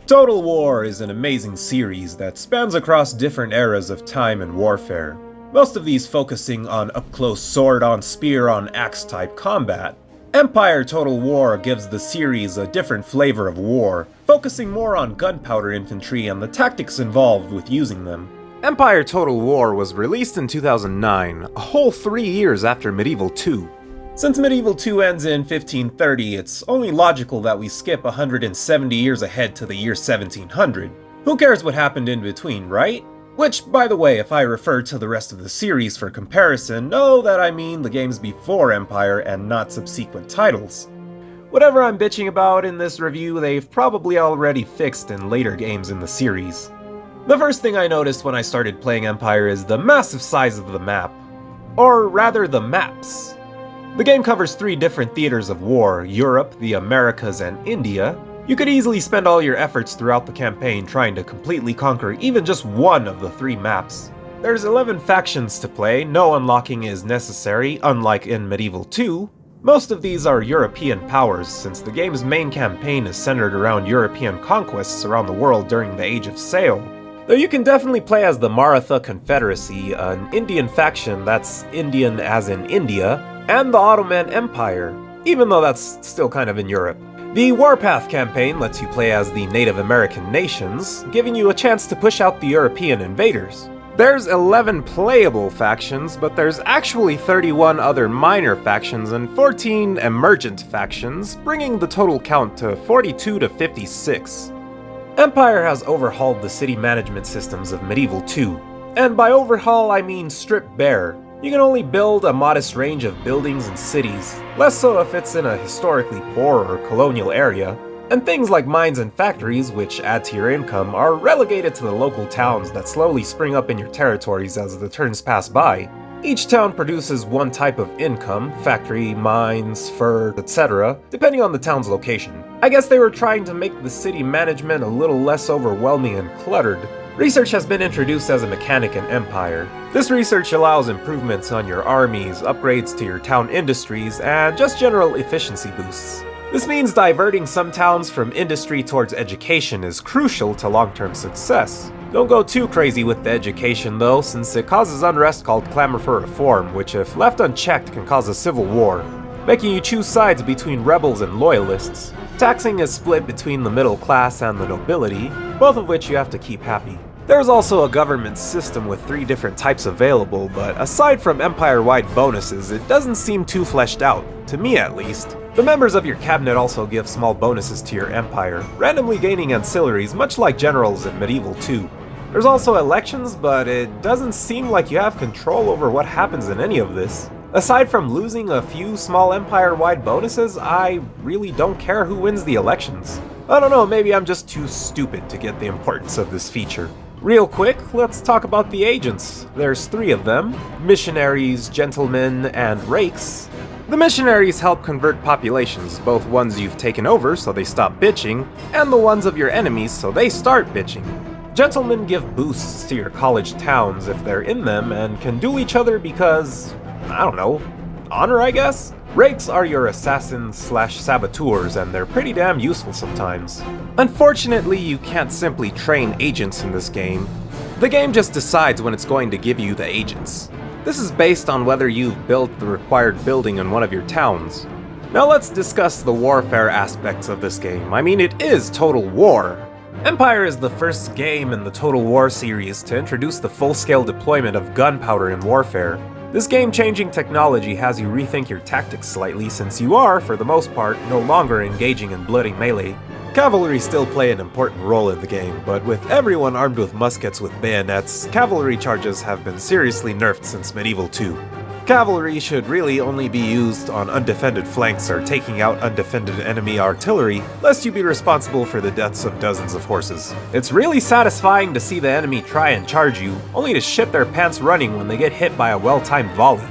Total War is an amazing series that spans across different eras of time and warfare, most of these focusing on up-close sword-on-spear-on-axe type combat. Empire Total War gives the series a different flavor of war, focusing more on gunpowder infantry and the tactics involved with using them. Empire Total War was released in 2009, a whole 3 years after Medieval 2. Since Medieval 2 ends in 1530, it's only logical that we skip 170 years ahead to the year 1700. Who cares what happened in between, right? Which, by the way, if I refer to the rest of the series for comparison, know that I mean the games before Empire and not subsequent titles. Whatever I'm bitching about in this review, they've probably already fixed in later games in the series. The first thing I noticed when I started playing Empire is the massive size of the map. Or rather, the maps. The game covers 3 different theaters of war: Europe, the Americas, and India. You could easily spend all your efforts throughout the campaign trying to completely conquer even just one of the 3 maps. There's 11 factions to play, no unlocking is necessary, unlike in Medieval 2. Most of these are European powers, since the game's main campaign is centered around European conquests around the world during the Age of Sail. Though you can definitely play as the Maratha Confederacy, an Indian faction that's Indian as in India, and the Ottoman Empire, even though that's still kind of in Europe. The Warpath campaign lets you play as the Native American nations, giving you a chance to push out the European invaders. There's 11 playable factions, but there's actually 31 other minor factions and 14 emergent factions, bringing the total count to 42 to 56. Empire has overhauled the city management systems of Medieval 2, and by overhaul I mean stripped bare. You can only build a modest range of buildings and cities, less so if it's in a historically poor or colonial area, and things like mines and factories, which add to your income, are relegated to the local towns that slowly spring up in your territories as the turns pass by. Each town produces one type of income: factory, mines, fur, etc., depending on the town's location. I guess they were trying to make the city management a little less overwhelming and cluttered. Research has been introduced as a mechanic in Empire. This research allows improvements on your armies, upgrades to your town industries, and just general efficiency boosts. This means diverting some towns from industry towards education is crucial to long-term success. Don't go too crazy with the education though, since it causes unrest called clamor for reform, which if left unchecked can cause a civil war, making you choose sides between rebels and loyalists. Taxing is split between the middle class and the nobility, both of which you have to keep happy. There's also a government system with 3 different types available, but aside from empire-wide bonuses, it doesn't seem too fleshed out, to me at least. The members of your cabinet also give small bonuses to your empire, randomly gaining ancillaries much like generals in Medieval 2. There's also elections, but it doesn't seem like you have control over what happens in any of this. Aside from losing a few small empire-wide bonuses, I really don't care who wins the elections. I don't know, maybe I'm just too stupid to get the importance of this feature. Real quick, let's talk about the agents. There's 3 of them: missionaries, gentlemen, and rakes. The missionaries help convert populations, both ones you've taken over so they stop bitching, and the ones of your enemies so they start bitching. Gentlemen give boosts to your college towns if they're in them, and can duel each other because, I don't know, honor I guess? Rakes are your assassins/saboteurs, and they're pretty damn useful sometimes. Unfortunately, you can't simply train agents in this game. The game just decides when it's going to give you the agents. This is based on whether you've built the required building in one of your towns. Now let's discuss the warfare aspects of this game. I mean, it is Total War. Empire is the first game in the Total War series to introduce the full-scale deployment of gunpowder in warfare. This game-changing technology has you rethink your tactics slightly, since you are, for the most part, no longer engaging in bloody melee. Cavalry still play an important role in the game, but with everyone armed with muskets with bayonets, cavalry charges have been seriously nerfed since Medieval 2. Cavalry should really only be used on undefended flanks or taking out undefended enemy artillery, lest you be responsible for the deaths of dozens of horses. It's really satisfying to see the enemy try and charge you, only to shit their pants running when they get hit by a well-timed volley.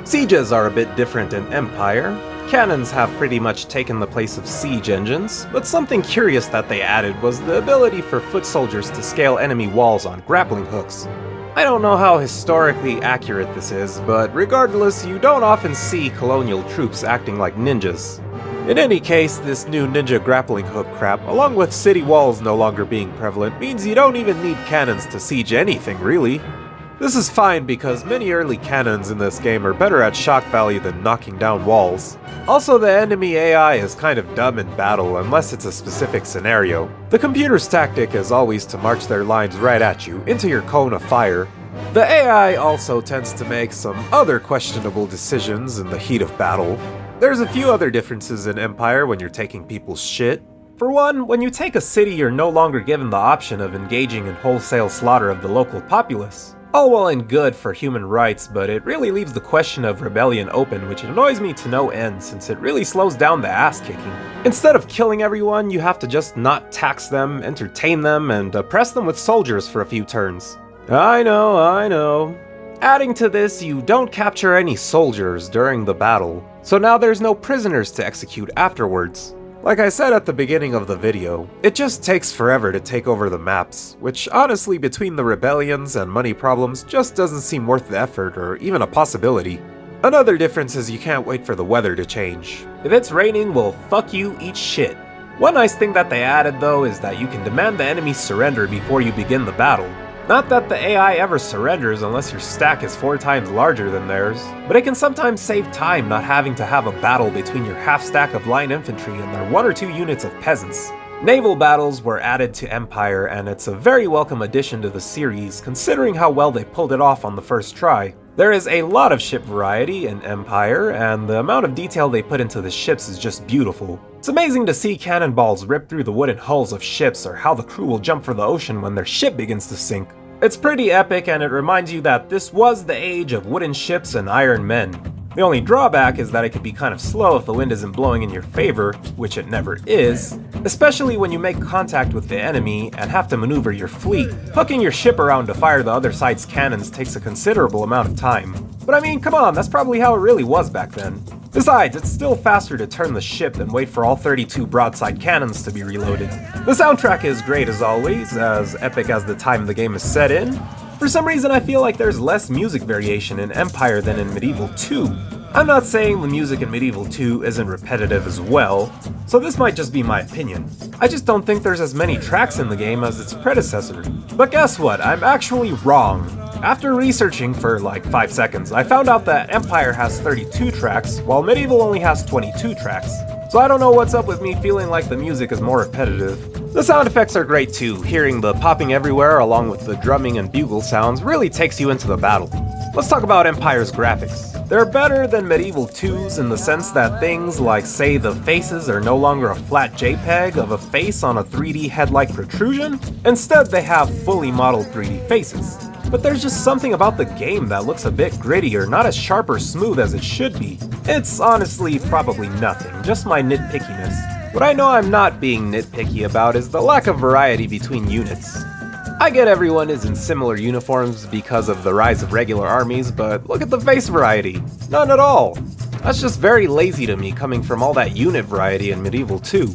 Sieges are a bit different in Empire. Cannons have pretty much taken the place of siege engines, but something curious that they added was the ability for foot soldiers to scale enemy walls on grappling hooks. I don't know how historically accurate this is, but regardless, you don't often see colonial troops acting like ninjas. In any case, this new ninja grappling hook crap, along with city walls no longer being prevalent, means you don't even need cannons to siege anything, really. This is fine because many early cannons in this game are better at shock value than knocking down walls. Also, the enemy AI is kind of dumb in battle unless it's a specific scenario. The computer's tactic is always to march their lines right at you, into your cone of fire. The AI also tends to make some other questionable decisions in the heat of battle. There's a few other differences in Empire when you're taking people's shit. For one, when you take a city, you're no longer given the option of engaging in wholesale slaughter of the local populace. All well and good for human rights, but it really leaves the question of rebellion open, which annoys me to no end since it really slows down the ass-kicking. Instead of killing everyone, you have to just not tax them, entertain them, and oppress them with soldiers for a few turns. I know. Adding to this, you don't capture any soldiers during the battle, so now there's no prisoners to execute afterwards. Like I said at the beginning of the video, it just takes forever to take over the maps, which honestly between the rebellions and money problems just doesn't seem worth the effort or even a possibility. Another difference is you can't wait for the weather to change. If it's raining, well fuck you, eat shit. One nice thing that they added though is that you can demand the enemy's surrender before you begin the battle. Not that the AI ever surrenders unless your stack is 4 times larger than theirs, but it can sometimes save time not having to have a battle between your half stack of line infantry and their 1 or 2 units of peasants. Naval battles were added to Empire, and it's a very welcome addition to the series considering how well they pulled it off on the first try. There is a lot of ship variety in Empire, and the amount of detail they put into the ships is just beautiful. It's amazing to see cannonballs rip through the wooden hulls of ships or how the crew will jump for the ocean when their ship begins to sink. It's pretty epic, and it reminds you that this was the age of wooden ships and iron men. The only drawback is that it can be kind of slow if the wind isn't blowing in your favor, which it never is, especially when you make contact with the enemy and have to maneuver your fleet. Hooking your ship around to fire the other side's cannons takes a considerable amount of time. But I mean, come on, that's probably how it really was back then. Besides, it's still faster to turn the ship than wait for all 32 broadside cannons to be reloaded. The soundtrack is great as always, as epic as the time the game is set in. For some reason I feel like there's less music variation in Empire than in Medieval 2. I'm not saying the music in Medieval 2 isn't repetitive as well, so this might just be my opinion. I just don't think there's as many tracks in the game as its predecessor. But guess what, I'm actually wrong. After researching for like 5 seconds, I found out that Empire has 32 tracks, while Medieval only has 22 tracks. So I don't know what's up with me feeling like the music is more repetitive. The sound effects are great too. Hearing the popping everywhere along with the drumming and bugle sounds really takes you into the battle. Let's talk about Empire's graphics. They're better than Medieval 2's in the sense that things like, say, the faces are no longer a flat JPEG of a face on a 3D head-like protrusion. Instead, they have fully modeled 3D faces. But there's just something about the game that looks a bit grittier, not as sharp or smooth as it should be. It's honestly probably nothing, just my nitpickiness. What I know I'm not being nitpicky about is the lack of variety between units. I get everyone is in similar uniforms because of the rise of regular armies, but look at the face variety. None at all. That's just very lazy to me coming from all that unit variety in Medieval 2.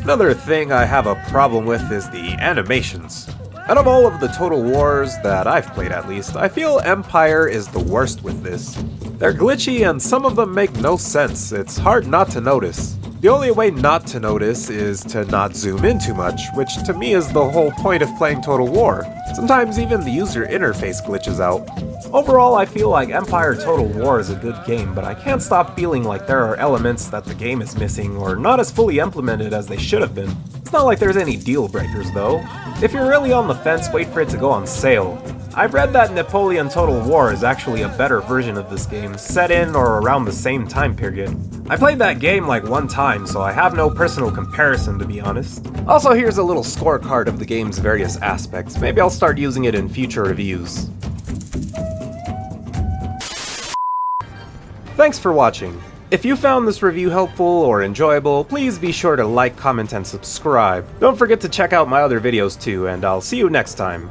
Another thing I have a problem with is the animations. Out of all of the Total Wars that I've played at least, I feel Empire is the worst with this. They're glitchy and some of them make no sense. It's hard not to notice. The only way not to notice is to not zoom in too much, which to me is the whole point of playing Total War. Sometimes even the user interface glitches out. Overall, I feel like Empire Total War is a good game, but I can't stop feeling like there are elements that the game is missing or not as fully implemented as they should have been. It's not like there's any deal breakers though. If you're really on the fence, wait for it to go on sale. I've read that Napoleon Total War is actually a better version of this game, set in or around the same time period. I played that game like 1 time, so I have no personal comparison to be honest. Also, here's a little scorecard of the game's various aspects. Maybe I'll start using it in future reviews. Thanks for watching. If you found this review helpful or enjoyable, please be sure to like, comment, and subscribe. Don't forget to check out my other videos too, and I'll see you next time.